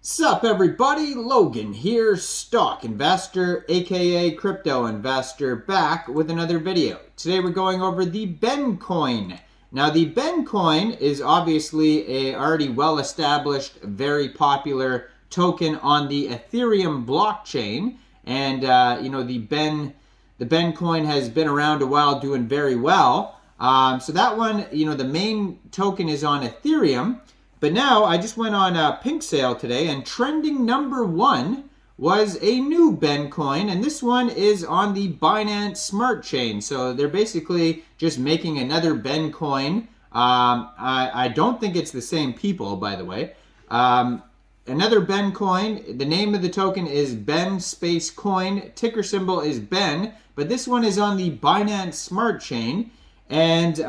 Sup everybody, Logan here, stock investor, aka crypto investor, back with another video. Today we're going over the Bencoin. Now the Bencoin is obviously a already well-established, very popular token on the Ethereum blockchain. And the Bencoin has been around a while, doing very well. So that one, the main token is on Ethereum. But now I just went on a pink sale today, and trending number one was a new Bencoin, and this one is on the Binance Smart Chain. So they're basically just making another Bencoin. I don't think it's the same people, by the way. Another Bencoin. The name of the token is Ben Space Coin. Ticker symbol is Ben, but this one is on the Binance Smart Chain, and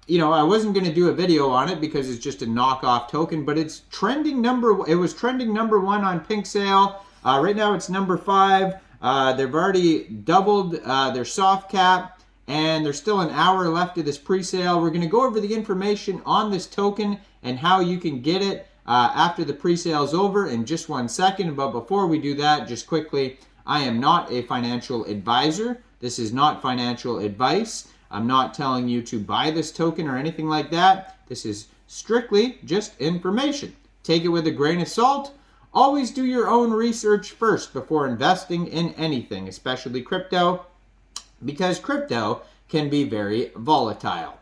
I wasn't going to do a video on it because it's just a knockoff token, but it's trending it was trending number one on pink sale. Right now it's number 5. They've already doubled their soft cap, and there's still an hour left of this pre-sale. We're going to go over the information on this token and how you can get it after the pre-sale is over in just 1 second. But before we do that, just quickly, I am not a financial advisor. This is not financial advice. I'm not telling you to buy this token or anything like that. This is strictly just information. Take it with a grain of salt. Always do your own research first before investing in anything, especially crypto, because crypto can be very volatile.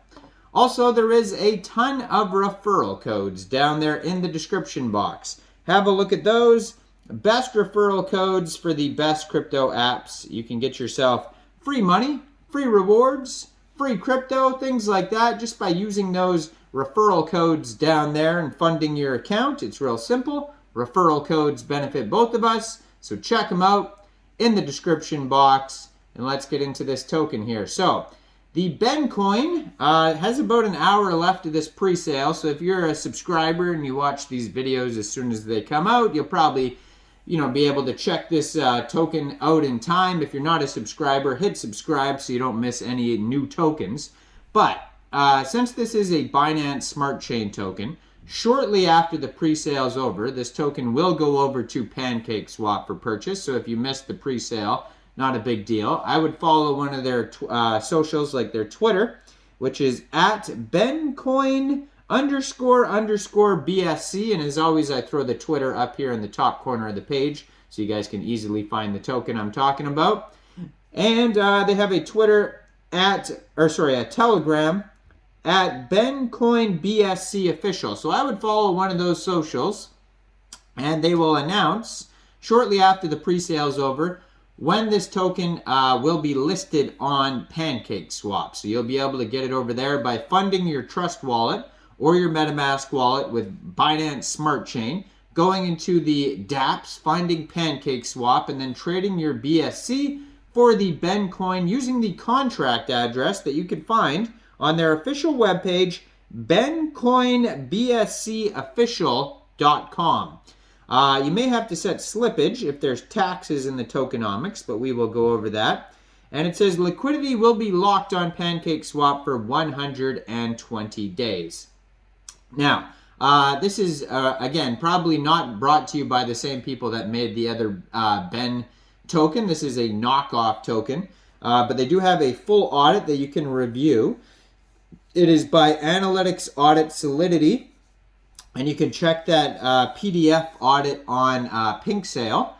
Also, there is a ton of referral codes down there in the description box. Have a look at those. Best referral codes for the best crypto apps. You can get yourself free money, free rewards, free crypto, things like that, just by using those referral codes down there and funding your account. It's real simple. Referral codes benefit both of us, so check them out in the description box. And let's get into this token here. So the Bencoin has about an hour left of this pre-sale, so if you're a subscriber and you watch these videos as soon as they come out, you'll probably be able to check this token out in time. If you're not a subscriber, hit subscribe so you don't miss any new tokens. But since this is a Binance Smart Chain token, shortly after the pre-sale is over, this token will go over to Pancakeswap for purchase. So if you missed the pre-sale, not a big deal. I would follow one of their socials, like their Twitter, which is at Bencoin __BSC, and as always, I throw the Twitter up here in the top corner of the page so you guys can easily find the token I'm talking about. And they have a a Telegram at Bencoin BSC official. So I would follow one of those socials, and they will announce shortly after the pre-sale is over when this token will be listed on Pancakeswap. So you'll be able to get it over there by funding your Trust wallet or your MetaMask wallet with Binance Smart Chain, going into the dApps, finding Pancakeswap, and then trading your BSC for the Bencoin using the contract address that you can find on their official webpage, bencoinbscofficial.com. You may have to set slippage if there's taxes in the tokenomics, but we will go over that. And it says liquidity will be locked on Pancakeswap for 120 days. Now, this is, again, probably not brought to you by the same people that made the other Ben token. This is a knockoff token, but they do have a full audit that you can review. It is by Analytics Audit Solidity, and you can check that PDF audit on Pink Sale.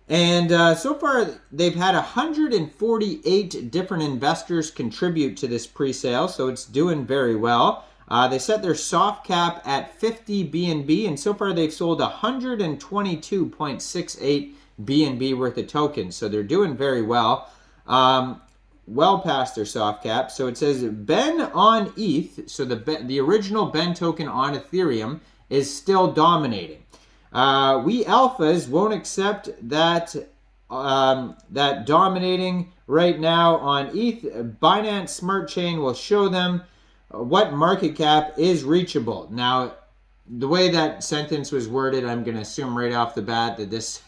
And so far, they've had 148 different investors contribute to this pre-sale, so it's doing very well. They set their soft cap at 50 BNB, and so far they've sold 122.68 BNB worth of tokens. So they're doing very well, well past their soft cap. So it says Ben on ETH, so the original Ben token on Ethereum is still dominating. We alphas won't accept that dominating right now on ETH. Binance Smart Chain will show them what market cap is reachable. Now, the way that sentence was worded, I'm going to assume right off the bat that this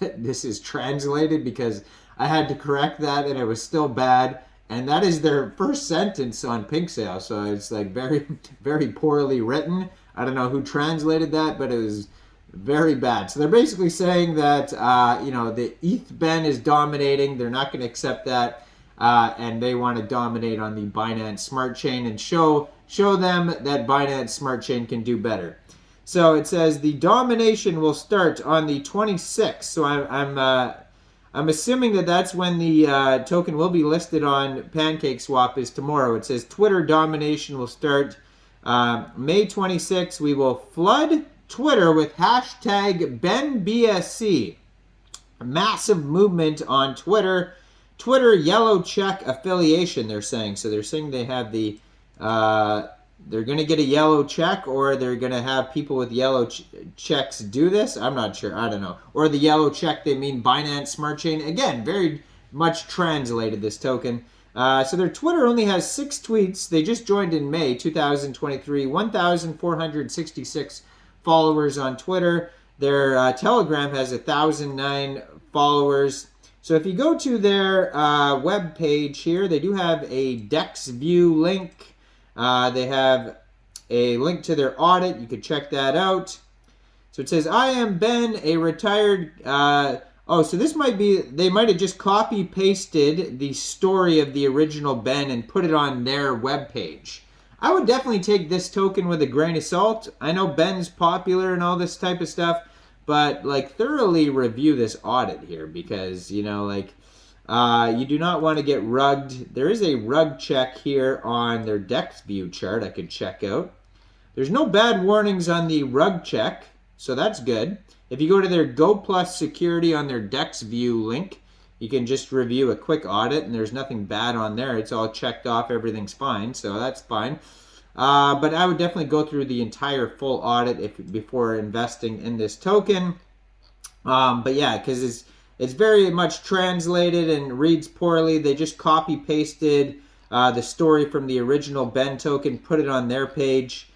is translated, because I had to correct that and it was still bad. And that is their first sentence on Pink Sale, so it's like very, very poorly written. I don't know who translated that, but it was Very bad. So they're basically saying that, you know, the ETH Ben is dominating. They're not going to accept that. And they want to dominate on the Binance Smart Chain and show them that Binance Smart Chain can do better. So it says the domination will start on the 26th. So I'm assuming that that's when the token will be listed on Pancakeswap is tomorrow. It says Twitter domination will start May 26th. We will flood Twitter with hashtag BenBSC. A massive movement on Twitter. Twitter yellow check affiliation, they're saying. So they're saying they have the, they're going to get a yellow check, or they're going to have people with yellow checks do this. I'm not sure. I don't know. Or the yellow check, they mean Binance Smart Chain. Again, very much translated, this token. So their Twitter only has 6 tweets. They just joined in May 2023. 1,466 followers on Twitter. Their Telegram has 1,009 followers. So if you go to their web page here, they do have a DEX view link. They have a link to their audit. You could check that out. So it says, I am Ben, a retired... oh, so this might be... They might have just copy-pasted the story of the original Ben and put it on their web page. I would definitely take this token with a grain of salt. I know Ben's popular and all this type of stuff, but like thoroughly review this audit here because, you know, like you do not want to get rugged. There is a rug check here on their DEX view chart I could check out. There's no bad warnings on the rug check, so that's good. If you go to their Go Plus security on their DEX view link, you can just review a quick audit and there's nothing bad on there. It's all checked off, everything's fine, so that's fine. But I would definitely go through the entire full audit before investing in this token. But yeah, because it's very much translated and reads poorly. They just copy-pasted the story from the original Ben token, put it on their page.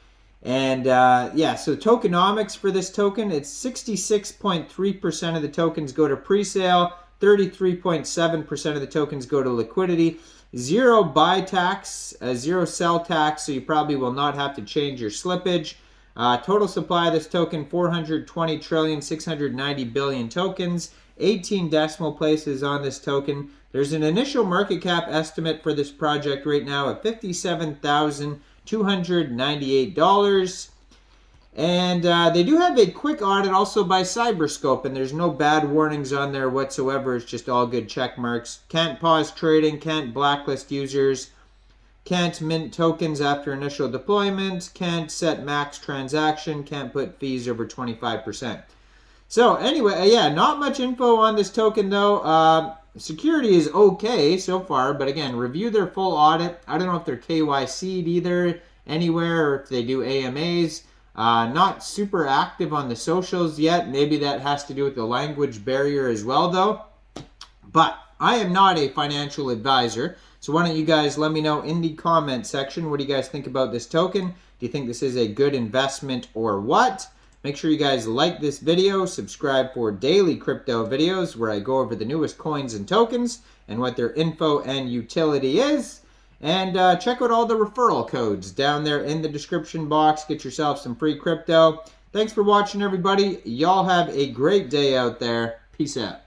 And yeah, so tokenomics for this token, it's 66.3% of the tokens go to pre-sale, 33.7% of the tokens go to liquidity. 0 buy tax, 0 sell tax, so you probably will not have to change your slippage. Total supply of this token, 420,690,000,000,000 tokens. 18 decimal places on this token. There's an initial market cap estimate for this project right now of $57,298. And they do have a quick audit also by Cyberscope, and there's no bad warnings on there whatsoever. It's just all good check marks. Can't pause trading, can't blacklist users, can't mint tokens after initial deployment, can't set max transaction, can't put fees over 25%. So anyway, yeah, not much info on this token though. Security is okay so far, but again, review their full audit. I don't know if they're KYC'd either anywhere or if they do AMAs. Not super active on the socials yet. Maybe that has to do with the language barrier as well, though. But I am not a financial advisor, so why don't you guys let me know in the comment section, what do you guys think about this token? Do you think this is a good investment or what? Make sure you guys like this video, subscribe for daily crypto videos where I go over the newest coins and tokens and what their info and utility is. And check out all the referral codes down there in the description box. Get yourself some free crypto. Thanks for watching, everybody. Y'all have a great day out there. Peace out.